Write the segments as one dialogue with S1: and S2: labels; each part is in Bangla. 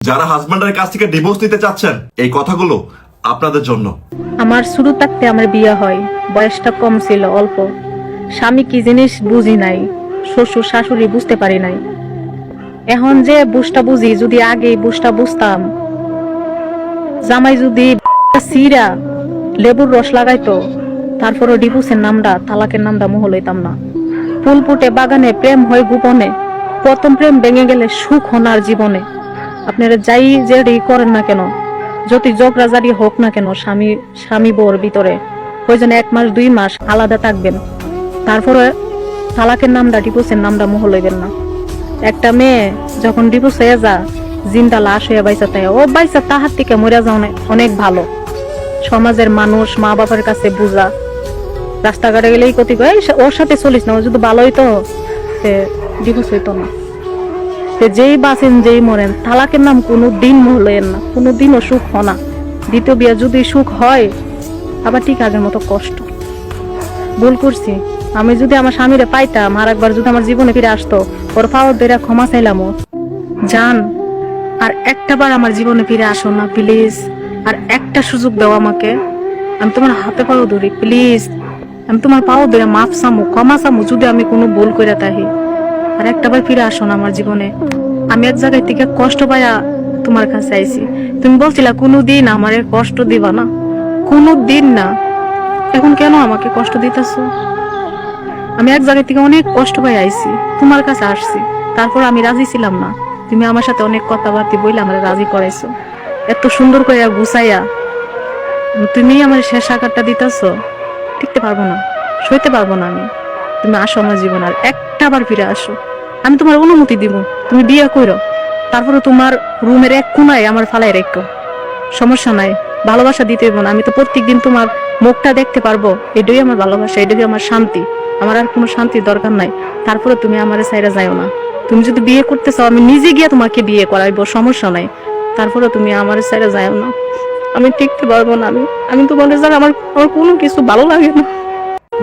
S1: যারা হাজবেন্ডের কাছ থেকে ডিভোর্স নিতে চাচ্ছেন, এই কথাগুলো আপনাদের জন্য।
S2: আমার শুরু থাকতে আমার বিয়ে হয়, বয়সটা কম ছিল, অল্প। স্বামী কি জিনিস বুঝি নাই, শ্বশুর শাশুড়ি বুঝতে পারি নাই। এখন যে বুঝটা বুঝি, যদি আগে বুঝটা বুঝতাম, জামাই যদি সিরা লেবুর রস লাগাইতো, তারপরে ডিভোর্সের নামটা, তালাকের নামটা মোহ লইতাম না। ফুল ফুটে বাগানে, প্রেম হয় গোপনে, প্রথম প্রেম ভেঙে গেলে সুখ হনার জীবনে। আপনারা যাই যে করেন না কেন, যত জগরাজারি হোক না কেন, স্বামী বউর ভিতরে প্রয়োজনে 1 মাস 2 মাস আলাদা থাকবেন, তারপরে তালাকের নামটা, ডিভোর্সের নামটা মোহ লইবেন না। একটা মেয়ে যখন ডিভোর্স হয়ে যা, জিন্দা লাশ হয়ে বাইসা তাই, ও বাইসা তাহার থেকে মরে যাওয়া অনেক ভালো। সমাজের মানুষ, মা বাবার কাছে বুঝা, রাস্তাঘাটে গেলেই কতি কয় ওর সাথে চলিস না, ও যদি ভালো হইতো ডিভোর্স হইতো না। যেই বাঁচেন যেই মরেন, তালাকের নাম কোনো দিন মহলেন না, কোনো দিনও সুখ হয় না। দ্বিতীয় বিয়ে যদি সুখ হয়, আবার ঠিক আগের মতো কষ্ট। ভুল করছি, আমি যদি আমার স্বামীরে পাইতাম, আর একবার যদি আমার জীবনে ফিরে আসতো, ওর পাওয়ার ধরে ক্ষমা চাইলাম। জান, আর একটা বার আমার জীবনে ফিরে আসো না প্লিজ, আর একটা সুযোগ দাও আমাকে। আমি তোমার হাতে পাও ধরি প্লিজ, আমি তোমার পাও ধরে মাফ চামু, ক্ষমা চামু যদি আমি কোনো ভুল করে থাকি। আর একটা বার ফিরে আসো না আমার জীবনে। আমি এক জায়গায় থেকে কষ্ট পাইয়া তোমার কাছে আইছি, তুমি বলছিলা কোনোদিন আমারে কষ্ট দিবা না, কোনো দিন না। এখন কেন আমাকে কষ্ট দিতেছো? আমি এক জায়গা থেকে অনেক কষ্ট পাই আইছি, তোমার কাছে আসছি, তারপর আমি রাজি ছিলাম না। তুমি আমার সাথে অনেক কথাবার্তা বইলে আমার রাজি করাইছো, এত সুন্দর করে গুছাইয়া। তুমি আমার শেষ আঘাতটা দিতেছো, টিকতে পারবো না, সইতে পারবো না আমি। তুমি আসো আমার জীবন, আর একটা বার ফিরে আসো। আমি তোমার অনুমতি দিব, তুমি বিয়ে করো, তারপরে তোমার রুমের এক কোনায় আমার ফালাই রেখো, সমস্যা নাই। ভালোবাসা দিতে হইব না, আমি তো প্রত্যেকদিন তোমার মুখটা দেখতে পারবো, এটাই আমার ভালোবাসা, এটাই আমার শান্তি। আমার আর কোনো শান্তির দরকার নাই। তারপরে তুমি আমার সাইডে যাইও না। তুমি যদি বিয়ে করতে চাও, আমি নিজে গিয়ে তোমাকে বিয়ে করাইবো, সমস্যা নাই। তারপরে তুমি আমার সাইডে যাইও না, আমি টিকতে পারবো না। আমি তোমার জায়গা, আমার কোনো কিছু ভালো লাগে না।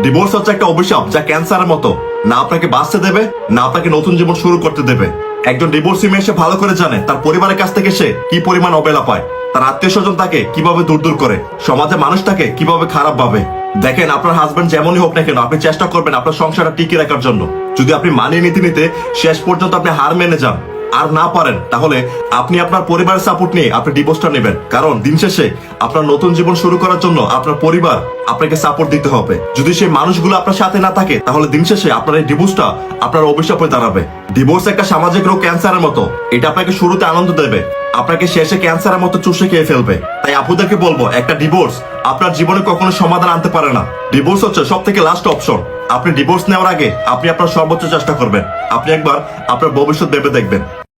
S1: ডিভোর্স হচ্ছে একটা অভিশাপ, যা ক্যান্সারের মতো, না আপনাকে বাঁচতে দেবে, না আপনাকে নতুন জীবন শুরু করতে দেবে। একজন ডিভোর্সি মেয়ে সে ভালো করে জানে তার পরিবারের কাছ থেকে সে কি পরিমাণ অবহেলা পায়, তার আত্মীয় স্বজন তাকে কিভাবে দূর করে, সমাজে মানুষ তাকে কিভাবে খারাপ ভাবে। দেখেন, আপনার হাজবেন্ড যেমনই হোক না কেন, আপনি চেষ্টা করবেন আপনার সংসারটা টিকিয়ে রাখার জন্য। যদি আপনি মানিয়ে নিতে নিতে শেষ পর্যন্ত আপনি হার মেনে যান, আর না পারেন, তাহলে আপনি আপনার পরিবারের সাপোর্ট নিয়ে আপনি ডিভোর্সটা নেবেন। কারণ দিন শেষে আপনার নতুন জীবন শুরু করার জন্য আপনার পরিবার আপনাকে সাপোর্ট দিতে হবে। যদি সেই মানুষগুলো আপনার সাথে না থাকে, তাহলে দিন শেষে আপনার এই ডিভোর্সটা আপনার অভিশাপ হয়ে দাঁড়াবে। ডিভোর্স একটা সামাজিক রোগ, ক্যান্সারের মতো। এটা আপনাকে শুরুতে আনন্দ দেবে, আপনাকে শেষে ক্যান্সারের মতো চুষে খেয়ে ফেলবে। তাই আপুদেরকে বলবো, একটা ডিভোর্স আপনার জীবনে কখনো সমাধান আনতে পারে না। ডিভোর্স হচ্ছে সব থেকে লাস্ট অপশন। আপনি ডিভোর্স নেওয়ার আগে আপনি আপনার সর্বোচ্চ চেষ্টা করবেন। আপনি একবার আপনার ভবিষ্যৎ ভেবে দেখবেন।